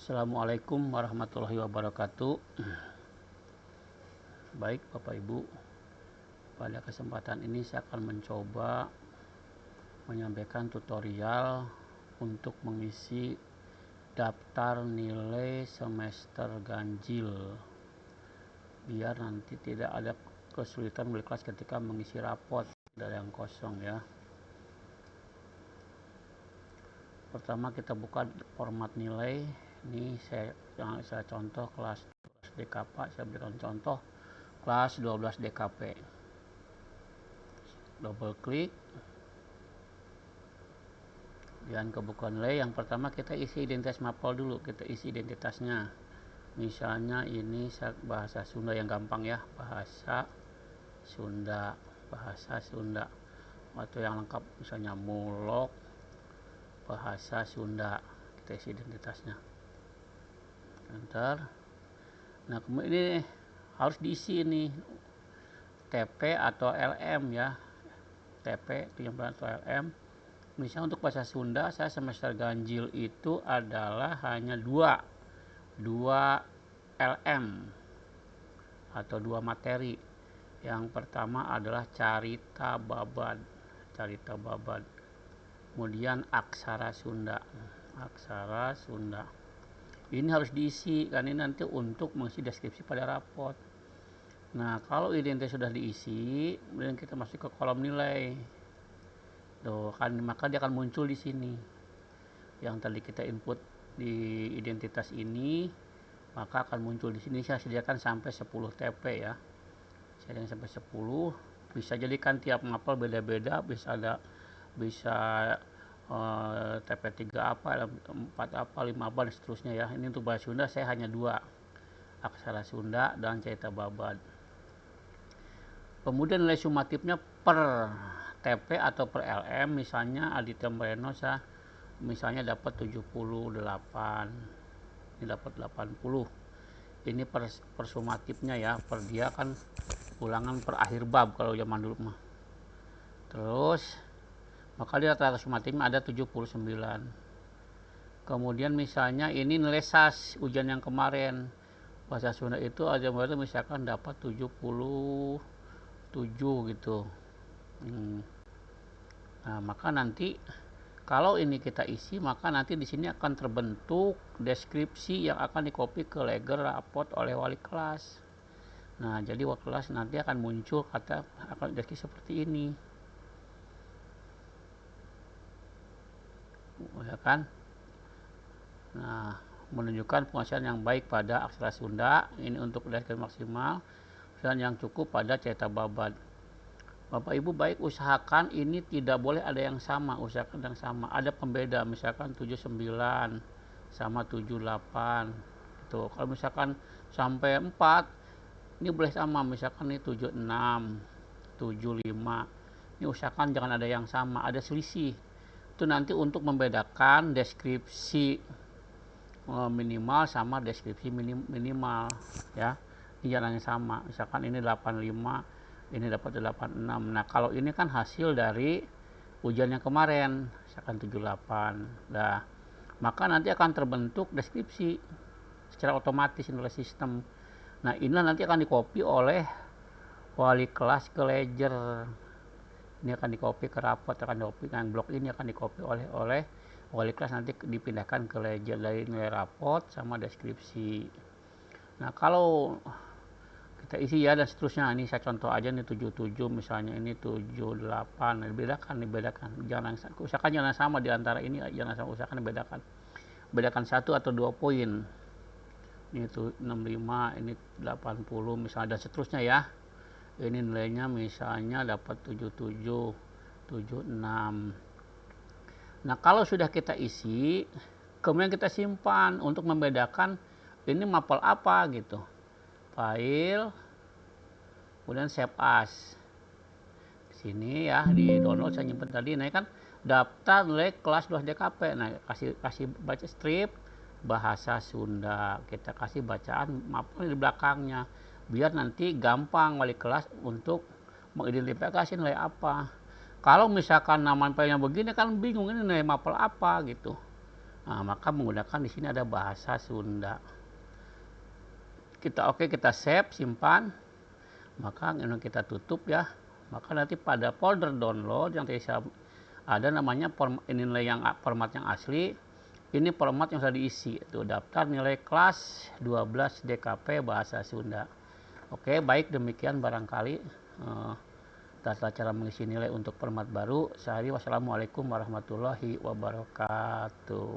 Assalamualaikum warahmatullahi wabarakatuh. Baik Bapak Ibu, pada kesempatan ini saya akan mencoba menyampaikan tutorial untuk mengisi daftar nilai semester ganjil, biar nanti tidak ada kesulitan di kelas ketika mengisi rapot, tidak ada yang kosong ya. Pertama kita buka format nilai. Ini saya contoh kelas 12 DKP, saya berikan contoh kelas 12 DKP. Double klik, dan kebuka nilai. Yang pertama kita isi identitas mapel dulu, kita isi identitasnya. Misalnya ini bahasa Sunda yang gampang ya, bahasa Sunda, atau yang lengkap misalnya Mulok bahasa Sunda, kita isi identitasnya. Enter. Nah kemudian ini harus diisi ini TP atau LM ya, TP atau LM. Misalnya untuk bahasa Sunda saya semester ganjil itu adalah hanya dua LM atau dua materi. Yang pertama adalah carita babad, kemudian aksara Sunda. Ini harus diisi karena ini nanti untuk mengisi deskripsi pada rapot. Nah kalau identitas sudah diisi, kemudian kita masuk ke kolom nilai. Tuh kan, maka dia akan muncul di sini. Yang tadi kita input di identitas ini, maka akan muncul di sini. Saya sediakan sampai 10 TP ya. Saya sediakan sampai 10. Bisa jadikan tiap mapel beda-beda, bisa TP 3 apa, 4 apa, 5 apa dan seterusnya ya. Ini untuk bahasa Sunda saya hanya 2, aksara Sunda dan carita babad. Kemudian nilai sumatifnya per TP atau per LM. Misalnya Aditya Moreno saya misalnya dapat 78, ini dapat 80. Ini per sumatifnya ya, per dia kan ulangan per akhir bab kalau zaman dulu mah. Terus maka dia rata-rata sumatifnya ada 79. Kemudian misalnya ini nilai SAS ujian yang kemarin bahasa Sunda itu aja misalkan dapat 77 gitu. Nah, maka nanti kalau ini kita isi, maka nanti di sini akan terbentuk deskripsi yang akan dikopi ke ledger rapot oleh wali kelas. Nah, jadi wali kelas nanti akan muncul kata akan deskripsi seperti ini. Ya kan? Nah, menunjukkan penguasaan yang baik pada aksara Sunda, ini untuk deskripsi maksimal, dan yang cukup pada carita babad. Bapak Ibu baik usahakan ini tidak boleh ada yang sama, usahakan yang sama. Ada pembeda, misalkan 79 sama 78. Gitu. Kalau misalkan sampai 4, ini boleh sama, misalkan ini 76, 75. Ini usahakan jangan ada yang sama, ada selisih. Itu nanti untuk membedakan deskripsi minimal sama deskripsi minimal ya. Ini jangan yang sama. Misalkan ini 85, ini dapat 86. Nah, kalau ini kan hasil dari ujian yang kemarin, misalkan 78. Nah, maka nanti akan terbentuk deskripsi secara otomatis oleh sistem. Nah, ini nanti akan dikopi oleh wali kelas ke ledger. Ini akan dikopi ke rapot, akan dikopi dengan blok ini akan dikopi oleh wali kelas, nanti dipindahkan ke ledger dari nilai rapot sama deskripsi. Nah, kalau kita isi ya dan seterusnya, ini saya contoh aja nih 77 misalnya, ini 78. Nah, dibedakan. Jangan usahakan jangan sama di antara ini, jangan sama, usahakan bedakan 1 atau 2 poin. Ini 65, ini 80 misalnya dan seterusnya ya. Ini nilainya misalnya dapat 77, 76. Nah, kalau sudah kita isi, kemudian kita simpan untuk membedakan ini mapel apa gitu. File, kemudian save as. Sini ya, di download saya nyimpan tadi. Nah, kan daftar nilai kelas 12 DKP. Nah, kasih baca strip bahasa Sunda. Kita kasih bacaan mapel di belakangnya. Biar nanti gampang wali kelas untuk mengidentifikasi nilai apa. Kalau misalkan nama mapelnya begini kan bingung ini nilai mapel apa gitu. Nah, maka menggunakan di sini ada bahasa Sunda. Kita save, simpan. Maka ini kita tutup ya. Maka nanti pada folder download yang tadi ada namanya nilai yang format yang asli. Ini format yang sudah diisi, itu daftar nilai kelas 12 DKP bahasa Sunda. Oke, baik, demikian barangkali tata cara mengisi nilai untuk format baru. Wassalamualaikum warahmatullahi wabarakatuh.